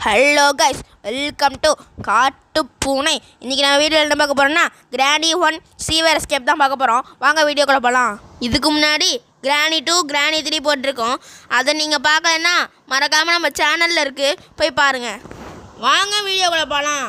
Hello guys, welcome to காட்டு பூனை. இன்றைக்கி நம்ம வீடியோவில் என்ன பார்க்க போகிறோம்னா கிராணி 1 சீவர் எஸ்கேப் தான் பார்க்க போகிறோம். வாங்க வீடியோக்குள்ளே போகலாம். இதுக்கு முன்னாடி கிராணி 2 கிராணி 3 போட்டிருக்கோம். அதை நீங்கள் பார்க்கலன்னா மறக்காமல் நம்ம சேனலில் இருக்குது, போய் பாருங்கள். வாங்க வீடியோக்குள்ளே போகலாம்.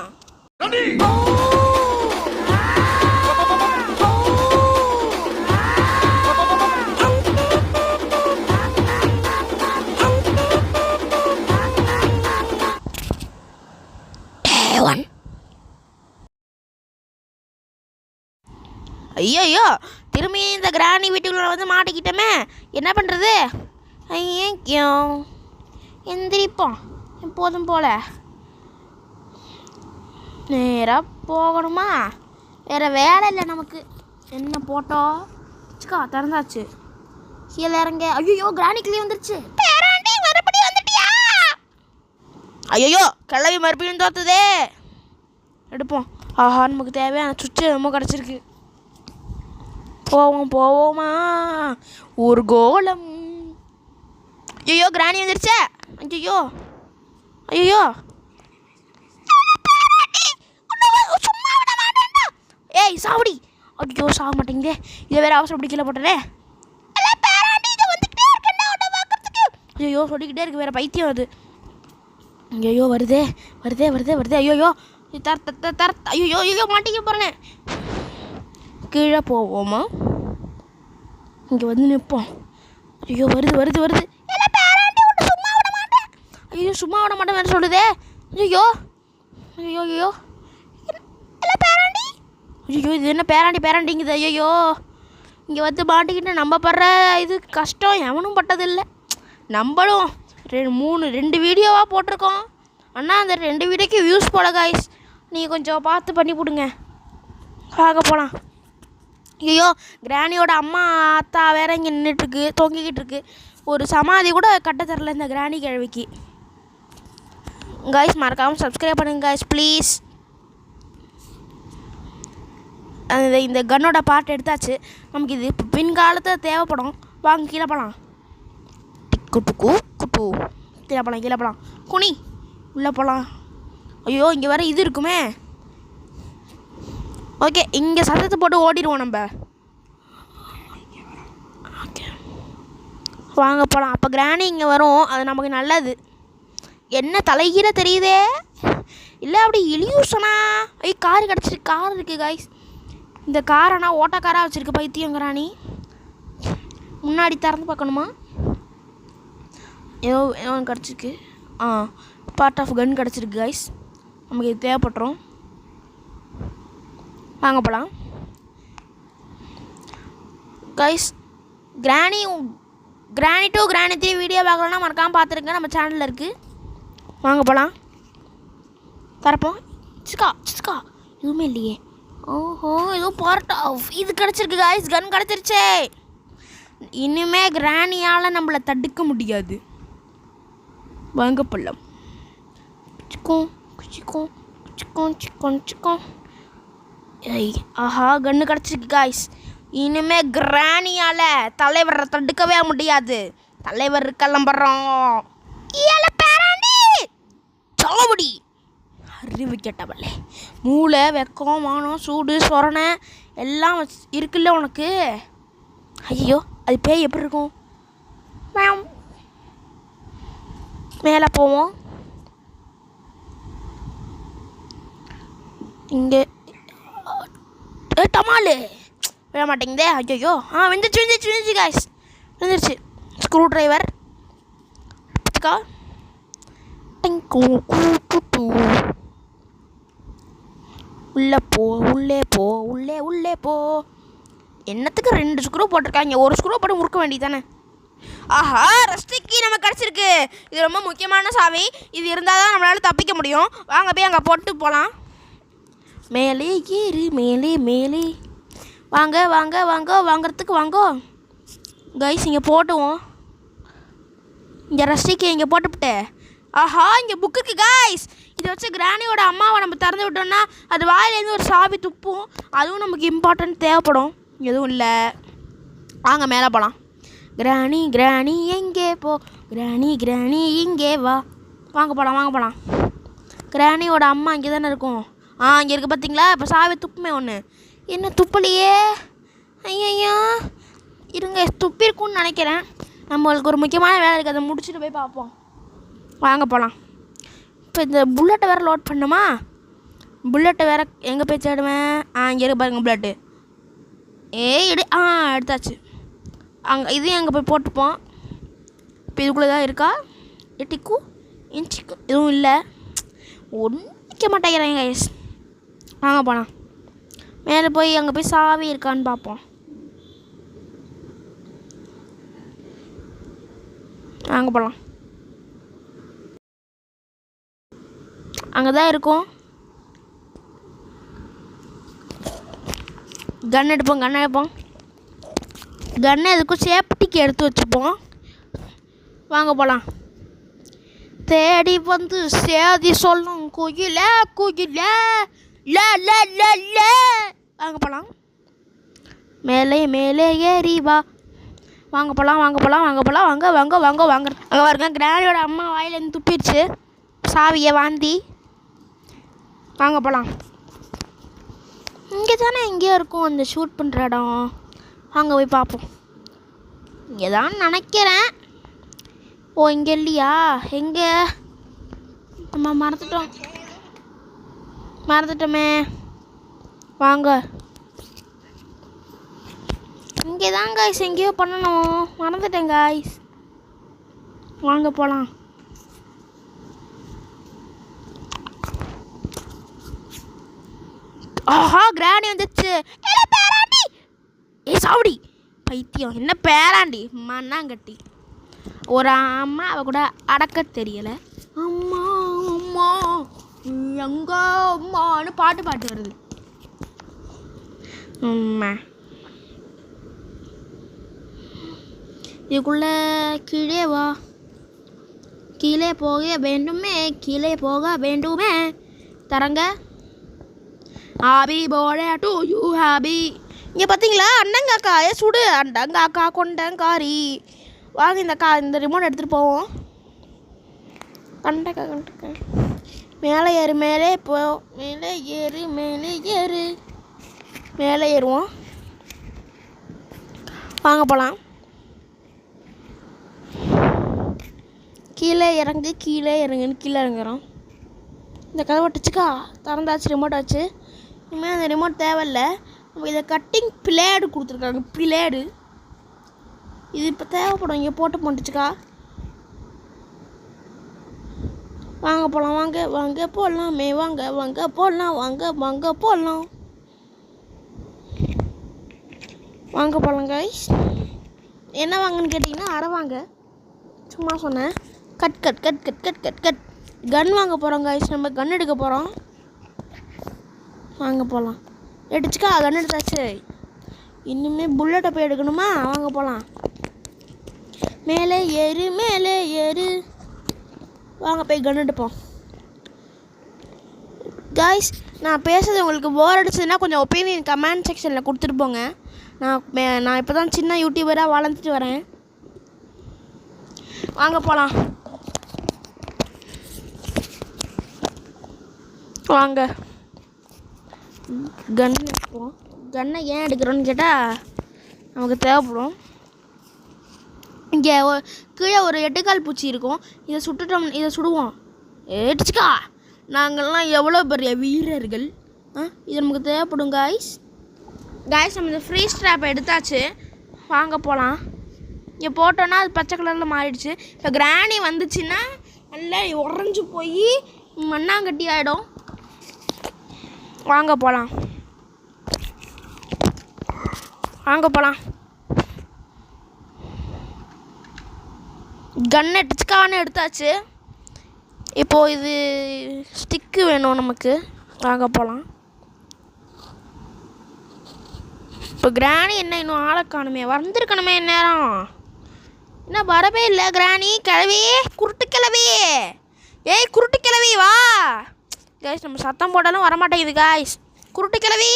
ஐயோ, திரும்பி இந்த கிராணி வீட்டுக்குள்ள வந்து மாட்டிக்கிட்டோமே, என்ன பண்ணுறது? ஐயோ, எந்திரிப்போம். எப்போதும் போல நேராக போகணுமா? வேறு வேலை இல்லை நமக்கு. என்ன போட்டோம் சிக்கா திறந்தாச்சு. கீழே இறங்க. ஐயோ, கிராணிக்குள்ளேயே வந்துருச்சு. மறுபடியும் வந்துட்டியா? ஐயோ, கிளவி மறுபடியும் தோத்துதே. எடுப்போம். ஆஹா, நமக்கு தேவையான சுவிட்சு ரொம்ப கிடச்சிருக்கு. போவோமா ஒரு கோலம். ஐயோ, கிராணி வந்துருச்சே. ஐயோ ஐயோ, ஏய் சாவடி. ஐயோ, சாக மாட்டேங்குதே. இதை வேற அவசரம் கீழே போட்டனே. ஐயோ, சொல்லிக்கிட்டே இருக்கு, வேற பைத்தியம் அது. ஐயோ, வருதே. ஐயோ ஐயோ, மாட்டிக்க போறேன். கீழே போவோமா? இங்கே வந்து நிற்போம். ஐயோ, வருது. ஐயோ, சும்மா விட மாட்டேன் வேறு சொல்லுதே. ஐயோ, இது என்ன பேராண்டிங்குது. ஐயோ, இங்கே வந்து மாட்டிக்கிட்டு நம்ம படுற இது கஷ்டம் எவனும் பட்டதில்லை. நம்மளும் 2 வீடியோவாக போட்டிருக்கோம். ஆனால் அந்த 2 வீடியோக்கு வியூஸ் போல காய்ஸ். நீங்கள் கொஞ்சம் பார்த்து பண்ணி போடுங்க. பார்க்க போகலாம். ஐயோ, கிராணியோட அம்மா அத்தா வேற இங்கே நின்றுட்டுருக்கு, தொங்கிக்கிட்டு இருக்கு. ஒரு சமாதி கூட கட்ட தரல இந்த கிராணி கிழவிக்கு. காய்ஸ், மறக்காமல் சப்ஸ்கிரைப் பண்ணுங்க காய்ஸ், ப்ளீஸ். இந்த கன்னோட பார்ட் எடுத்தாச்சு. நமக்கு இது பின்காலத்தில் தேவைப்படும். வாங்க கீழே போகலாம். குட்டு கீழே போகலாம். குனி உள்ளே போகலாம். ஐயோ, இங்கே வர இது இருக்குமே. ஓகே, இங்கே சத்தத்தை போட்டு ஓடிடுவோம் நம்ம. ஓகே, வாங்க போகலாம். அப்போ கிராணி இங்கே வரும், அது நமக்கு நல்லது. என்ன தலைகீழ தெரியுதே. இல்லை அப்படி இலியூஷனா? கார் கிடச்சிருக்கு. கார் இருக்குது காய்ஸ். இந்த காரைனா ஓட்டக்காராக வச்சுருக்கு பைத்தியம் கிராணி. முன்னாடி திறந்து பார்க்கணுமா? ஏதோ கிடச்சிருக்கு. பார்ட் ஆஃப் கன் கிடச்சிருக்கு காய்ஸ். நமக்கு இது தேவைப்பட்டுரும். வாங்க போகலாம் கைஸ். கிராணி 2 கிராணி 3 வீடியோ பார்க்கலன்னா மறக்காமல் பார்த்துருங்க, நம்ம சேனலில் இருக்குது. வாங்க போகலாம். தரப்போம். சிஸ்கா எதுவுமே இல்லையே. ஓஹோ, ஏதோ பார்ட் ஆஃப் இது கிடச்சிருக்கு காய்ஸ். கன் கிடச்சிருச்சே. இனிமே கிராணியால் நம்மளை தடுக்க முடியாது. வாங்க போகலாம். சிக்கோம். ஆஹா, கன்று கிடச்சிருக்கு காய்ஸ். இனிமே கிராணியால் தலைவரை தடுக்கவே முடியாது. தலைவர் கிளம்புறோம். சொல்லபடி அறிவு கேட்டவளே. மூளை, வெக்கம், மானம், சூடு, சொரணை எல்லாம் இருக்குல்ல உனக்கு. ஐயோ, அது பேய் எப்படி இருக்கும்? மேலே போவோம். இங்கே டமாலு விட மாட்டேங்குதே. ஐயோ, விழுந்துச்சு காய்ஸ். விழுந்துருச்சு. ஸ்க்ரூ டிரைவர் உள்ளே போ. என்னத்துக்கு 2 ஸ்க்ரூ போட்டிருக்காங்க? ஒரு ஸ்க்ரூ போட்டு முறுக்க வேண்டியதானே. ஆஹா, ரெஸ்டிக்கி நமக்கு கிடச்சிருக்கு. இது ரொம்ப முக்கியமான சாவி. இது இருந்தால் தான் நம்மளால் தப்பிக்க முடியும். வாங்க போய் அங்கே போட்டு போகலாம். மேலே ஏறு, மேலே வாங்கிறதுக்கு வாங்கோ கைஸ். இங்கே போட்டுவோம். இங்கே ரஸ்டிக்கு இங்கே போட்டுவிட்டு. ஆஹா, இங்கே புக்கு இருக்குது கைஸ். இதை வச்சு கிராணியோட அம்மாவை நம்ம திறந்து விட்டோம்னா அது வாயிலேருந்து ஒரு சாவி துப்பும். அதுவும் நமக்கு இம்பார்ட்டன்ட் தேவைப்படும். எதுவும் இல்லை. வாங்க மேலே போகலாம். கிராணி எங்கே போ, கிராணி இங்கே வா. வாங்க போகலாம். கிராணியோட அம்மா இங்கே தானே இருக்கும். இங்கே இருக்குது பார்த்தீங்களா? இப்போ சாவி துப்புமே ஒன்று. என்ன துப்பலையே? ஐயோ இருங்க, துப்பிருக்குன்னு நினைக்கிறேன். நம்மளுக்கு ஒரு முக்கியமான வேலை இருக்குது, அதை முடிச்சுட்டு போய் பார்ப்போம். வாங்க போகலாம். இப்போ இந்த புல்லட்டை வேறு லோட் பண்ணுமா? புல்லட்டை வேறு எங்கே போய் தேடுவேன்? இங்கே இருக்கு பாருங்க புல்லட்டு. எடுத்தாச்சு. இதையும் அங்கே போய் போட்டுப்போம். இப்போ இதுக்குள்ளே தான் இருக்கா? இன்ச்சிக்கு எதுவும் இல்லை. ஒன்றும் நிற்க மாட்டேங்கிறேன் கைஸ். வாங்க போகலாம். மேலே போய் அங்கே போய் சாவி இருக்கான்னு பார்ப்போம். வாங்க போகலாம். அங்கே தான் இருக்கும். கன் எடுப்போம். கன்னை எதுக்கும் சேஃப்டிக்கு எடுத்து வச்சுப்போம். வாங்க போகலாம். தேடி வந்து சேதி சொல்லும் குயில வாங்க போகலாம். மேலே ஏறி வா. வாங்க போகலாம். வாங்க. அங்கே பாருங்க, கிராணியோட அம்மா வாயிலேருந்து துப்பிடுச்சு சாவியை வாந்தி. வாங்க போகலாம். இங்கே தானே எங்கேயோ இருக்கும் அந்த ஷூட் பண்ணுற இடம். வாங்க போய் பார்ப்போம். இங்கே தான் நினைக்கிறேன். இங்கே இல்லையா? எங்கே? நம்ம மறந்துட்டோமே. வாங்க. இங்கே தான் காய்ஸ் எங்கேயோ பண்ணணும், மறந்துட்டேன் காய்ஸ். வாங்க போகலாம். கிராணி வந்துச்சு. சாவடி பைத்தியம், என்ன பேராண்டி மண்ணாங்கட்டி. ஒரு அம்மாவை கூட அடக்க தெரியலை. அம்மா எங்க அம்மான்னு பாட்டு வருது. இதுக்குள்ள கீழே வா. கீழே போக வேண்டுமே. தரங்க ஹாபி போடே டு யூ ஹாபி. இங்கே பார்த்தீங்களா? அண்ணங்காக்காய சுடு. அண்டங்காக்கா கொண்டங்காரி. வாங்க இந்த ரிமோட் எடுத்துகிட்டு போவோம். கண்டக்கா மேலே ஏறு. மேலே ஏறுவோம். வாங்க போகலாம். கீழே இறங்குன்னு கீழே இறங்குறோம். இந்த கதவை வட்டுச்சுக்கா திறந்தாச்சு. ரிமோட் ஆச்சு. இனிமேல் அந்த ரிமோட் தேவையில்லை. நம்ம இதை கட்டிங் பிளேடு கொடுத்துருக்காங்க. பிளேடு இது இப்போ தேவைப்படும். இங்கே போட்டு போட்டுச்சுக்கா. வாங்க போகலாம். வாங்க போடலாமே. வாங்க போடலாம். வாங்க போகலாம் கைஸ். என்ன வாங்கன்னு கேட்டிங்கன்னா அரை வாங்க. சும்மா சொன்னேன். கட். கன் வாங்க போகிறோம் கைஸ். நம்ம கன் எடுக்க போகிறோம். வாங்க போகலாம். எடுத்துக்கா. கன் எடுத்தாச்சு. இன்னுமே புல்லட்டை போய் எடுக்கணுமா? வாங்க போகலாம். மேலே ஏறு. வாங்க போய் கன் எடுப்போம். காய்ஸ், நான் பேசுறது உங்களுக்கு போர் அடிச்சதுன்னா கொஞ்சம் ஒப்பீனியன் கமெண்ட் செக்ஷனில் கொடுத்துட்டு போங்க. நான் இப்போ தான் சின்ன யூடியூபராக வளர்ந்துட்டு வரேன். வாங்க போகலாம். வாங்க கன் எடுப்போம். கன்னை ஏன் எடுக்கிறோன்னு கேட்டால் நமக்கு தேவைப்படும். இங்கே கீழே ஒரு 8 கால் பூச்சி இருக்கும். இதை சுடுவோம். எடுத்துக்கா. நாங்கள்லாம் எவ்வளோ பெரிய வீரர்கள். இது நமக்கு தேவைப்படும் காய்ஸ். நம்ம இந்த ஃப்ரீஸ் ட்ராப்பை எடுத்தாச்சு. வாங்க போகலாம். இங்கே போட்டோன்னா அது பச்சை கலரில் மாறிடுச்சு. இப்போ கிராணி வந்துச்சுன்னா நல்லா உறைஞ்சி போய் மண்ணாங்கட்டி ஆகிடும். வாங்க போகலாம். கன் எடுத்தாச்சு. இப்போது இது ஸ்டிக்கு வேணும் நமக்கு. வாங்க போகலாம். இப்போ கிராணி என்ன இன்னும் ஆளை காணுமே? வந்திருக்கணுமே நேரம். என்ன வரவே இல்லை கிராணி. கிளவி குருட்டு கிளவி. குருட்டு கிளவி வா காய்ஸ். நம்ம சத்தம் போட்டாலும் வரமாட்டேங்குது காய்ஸ். குருட்டு கிளவி.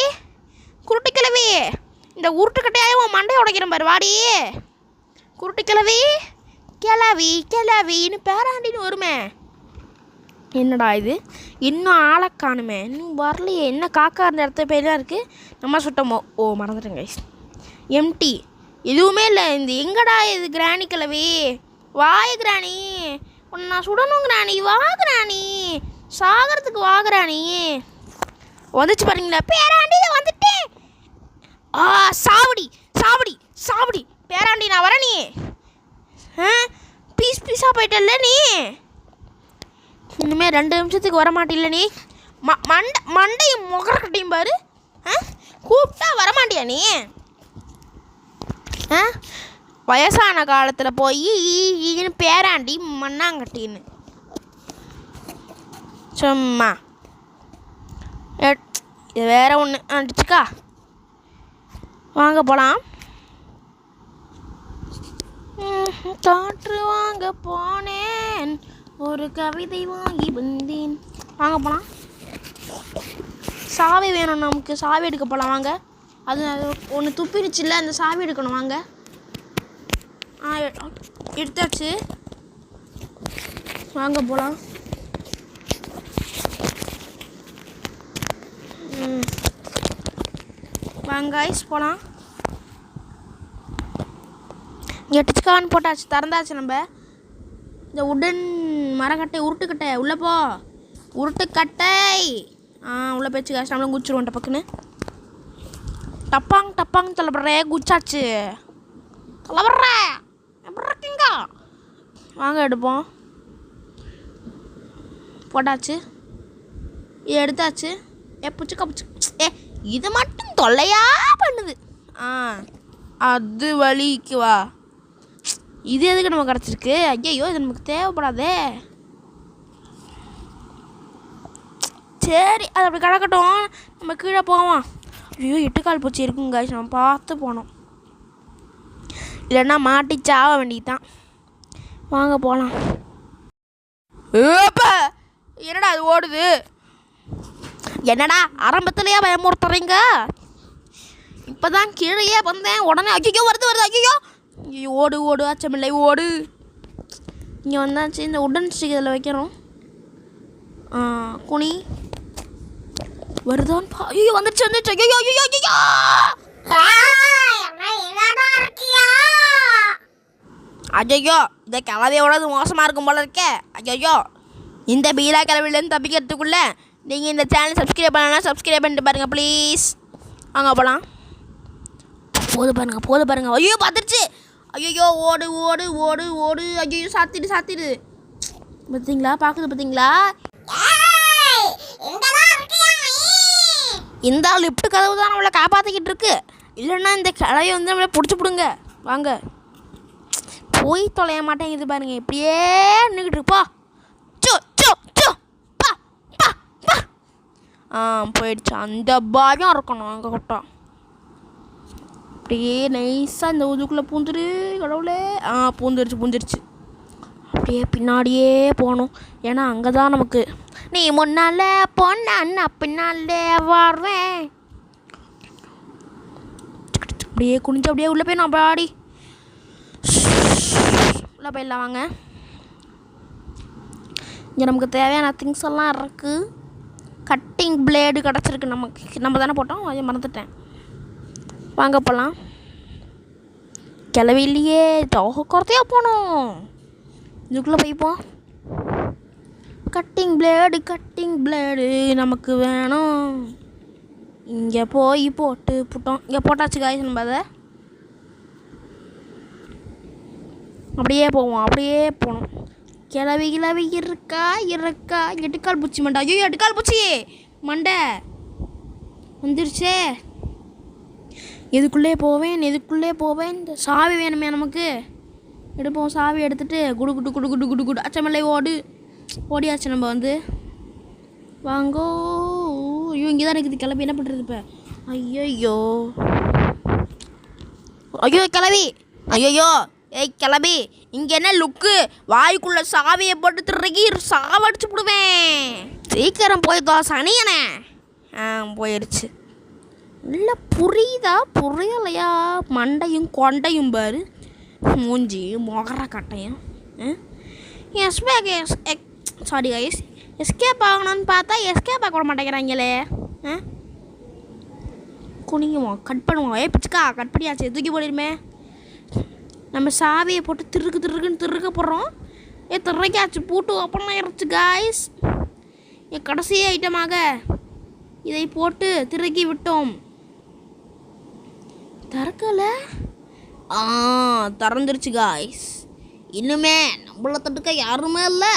இந்த உருட்டு கட்டையாகவும் மண்டையை உடைக்கிறேன் பாரு. வாடி குருட்டு கிளவின்னு பேராண்டின்னு வருமே. என்னடா இது இன்னும் ஆளை காணுமே, இன்னும் வரலையே. என்ன காக்கா அந்த இடத்துல பேர் தான் இருக்குது. நம்ம சுட்டமோ மறந்துட்டேங்க கைஸ். எம்டி எதுவுமே இல்லை. இந்த எங்கடா இது கிராணி கிளவி? வாய கிராணி, உன்னை நான் சுடணும் கிராணி. வா கிராணி, சாகரத்துக்கு வா கிராணி. வந்துச்சு பாருங்களா பேராண்டி, வந்துட்டேன். சாவடி சாவடி சாவடி பேராண்டி, நான் வரேன். நீ பீஸ் பீஸாக போயிட்டல்ல நீ. இனிமேல் 2 நிமிஷத்துக்கு வரமாட்டில்ல நீ. மண்டையும் முகரக்கட்டையும் பாரு. கூப்பிட்டா வரமாட்டியா நீ? வயசான காலத்தில் போய் பேராண்டி மண்ணாங்கட்டின்னு சும்மா இது வேற ஒன்று அடிச்சுக்கா. வாங்க போகலாம். காற்று வாங்க போனேன், ஒரு கவிதை வாங்கி வந்தேன். வாங்க போகலாம். சாவி வேணும் நமக்கு, சாவி எடுக்க போகலாம் வாங்க. அது ஒன்று துப்பிடுச்சுல்ல, அந்த சாவி எடுக்கணும் வாங்க. எடுத்தாச்சு, வாங்க போகலாம். வாங்க ஐஸ் போகலாம். எட்டுச்சுக்கான்னு போட்டாச்சு, திறந்தாச்சு. நம்ம இந்த உடன் மரக்கட்டை உருட்டுக்கட்டை உள்ளே போ. உருட்டுக்கட்டை உள்ளே போச்சு காசு. நம்மளும் குச்சிருவோம் டப்பக்குன்னு. டப்பாங் டப்பாங் தலைப்படுறே, குச்சாச்சு. தலைவர்ற எப்படி இருக்கீங்க? வாங்க எடுப்போம். போட்டாச்சு, எடுத்தாச்சு. புச்சுக்கா புச்சு. இது மட்டும் தொல்லையா பண்ணுது. அது வலிக்கு வா. இது எதுக்கு நம்ம கிடச்சிருக்கு? ஐயோ இது நமக்கு தேவைப்படாதே. சரி அது அப்படி கிடக்கட்டும், நம்ம கீழே போவோம். ஐயோ 8 கால் பூச்சி இருக்குங்க, நம்ம பார்த்து போனோம், இல்லைன்னா மாட்டி சாவ வேண்டியதுதான். வாங்க போகலாம். என்னடா அது ஓடுது? என்னடா ஆரம்பத்துலேயே பயமுறுத்துறீங்க? இப்போ தான் கீழேயே வந்தேன், உடனே ஐயோ வருது வருது. ஐயோ ஓடு ஓடு, அச்சமில்லை ஓடு. இங்கே வந்தாச்சு. இந்த உடன் ஸ்டிக் இதில் வைக்கிறோம். குனி வருதான். ஐயோ வந்துருச்சு வந்துருச்சு. ஐயோ ஐயோ ஐயோ ஐயோ, இந்த கிளவியோடது மோசமாக இருக்கும் போல இருக்கே. ஐயோ இந்த பீலா கிளவிலேருந்து தப்பிக்கிறதுக்குள்ளே நீங்கள் இந்த சேனல் சப்ஸ்கிரைப் பண்ணலாம், சப்ஸ்கிரைப் பண்ணிட்டு பாருங்கள் ப்ளீஸ். வாங்க போகலாம். போது பாருங்க. ஐயோ பார்த்துருச்சு. ஐயோ ஓடு ஓடு ஓடு ஓடு. ஐயோ சாத்திடு சாத்திடு. பார்த்தீங்களா, பார்க்குது பார்த்தீங்களா? இந்த லிஃப்ட் கதவு தான் நம்மளை காப்பாற்றிக்கிட்டு இருக்கு. இல்லைன்னா இந்த கிளையை வந்து நம்மளை பிடிச்சி பிடுங்க. வாங்க, போய் தொலைய மாட்டேங்குது பாருங்க, இப்படியே நின்றுக்கிட்டு இருப்பா. போயிடுச்சு. அந்த பயம் இருக்கணும் அங்கே கொட்டோம். அப்படியே நைஸாக இந்த ஊதுக்குள்ளே பூந்துரு. கடவுளே பூந்துருச்சு. அப்படியே பின்னாடியே போகணும், ஏன்னா அங்கே தான் நமக்கு நீ முன்னால் போன பின்னாலே வருவேன். அப்படியே குனிஞ்சு அப்படியே உள்ளே போய் நான் பாடி உள்ளே போயிடலாம். வாங்க, இங்கே நமக்கு தேவையான திங்ஸ் எல்லாம் இருக்குது. கட்டிங் பிளேடு கிடச்சிருக்கு நமக்கு. நம்ம தானே போட்டோம், அதை மறந்துட்டேன். வாங்க போகலாம். கிளவிலையே தோக குறத்தையா போகணும். இதுக்குள்ளே போய்ப்போம். கட்டிங் பிளேடு நமக்கு வேணும். இங்கே போய் போட்டோம். இங்கே போட்டாச்சு காய்ஸ். நம்ம அதை அப்படியே போகணும். கிளவி இருக்கா 8 கால் பூச்சி மண்டை. ஐயோ 8 கால் பூச்சி மண்டை வந்துருச்சே. எதுக்குள்ளே போவேன். இந்த சாவி வேணுமே நமக்கு. எடுப்போம். சாவி எடுத்துகிட்டு குடு அச்சமில்லை ஓடியாச்சு. நம்ம வந்து வாங்கோ. ஐயோ இங்கே தான் இருக்குது கிளம்பி. என்ன பண்ணுறது இப்போ? ஐயோ கிளவி. ஏய் கிளம்பி, இங்கே என்ன லுக்கு? வாய்க்குள்ளே சாவியை போட்டு திருக்கி சாவடிச்சு விடுவேன். சீக்கிரம் போய் சனியனே. போயிடுச்சு. இல்லை புரியலையா? மண்டையும் கொண்டையும் பாரு, மூஞ்சி மொகர கட்டையும். சாரி கைஸ், எஸ்கேப் ஆகணும்னு பார்த்தா எஸ்கேப் ஆக விட மாட்டேங்கிறாங்களே. குனிங்குவோம், கட் பண்ணுவோம். பிச்சுக்கா கட் பண்ணியாச்சு, தூக்கி போடிடுமே. நம்ம சாவியை போட்டு திருக்குன்னு திருக்க போடுறோம். திறக்காச்சு, பூட்டு ஓப்பன் ஆயிடுச்சு காய்ஸ். என் கடைசி ஐட்டமாக இதை போட்டு திருக்கி விட்டோம். திறக்கலை. திறந்துருச்சு காய்ஸ். இன்னுமே நம்மளை தட்டுக்க யாருமே இல்லை,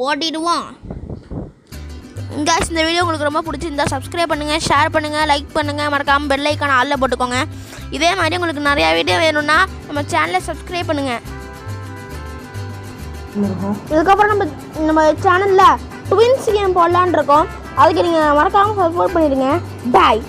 ஓட்டிடுவோம் காய்ஸ். இந்த வீடியோ உங்களுக்கு ரொம்ப பிடிச்சிருந்தா சப்ஸ்கிரைப் பண்ணுங்கள், ஷேர் பண்ணுங்கள், லைக் பண்ணுங்கள், மறக்காமல் பெல் ஐக்கான ஆளில் போட்டுக்கோங்க. இதே மாதிரி உங்களுக்கு நிறையா வீடியோ வேணும்னா நம்ம சேனலை சப்ஸ்கிரைப் பண்ணுங்கள். இதுக்கப்புறம் நம்ம சேனலில் ட்வின்ஸ் கேம் போடலான் இருக்கோம். அதுக்கு நீங்கள் மறக்காமல் சப்போர்ட் பண்ணிடுங்க. பாய்.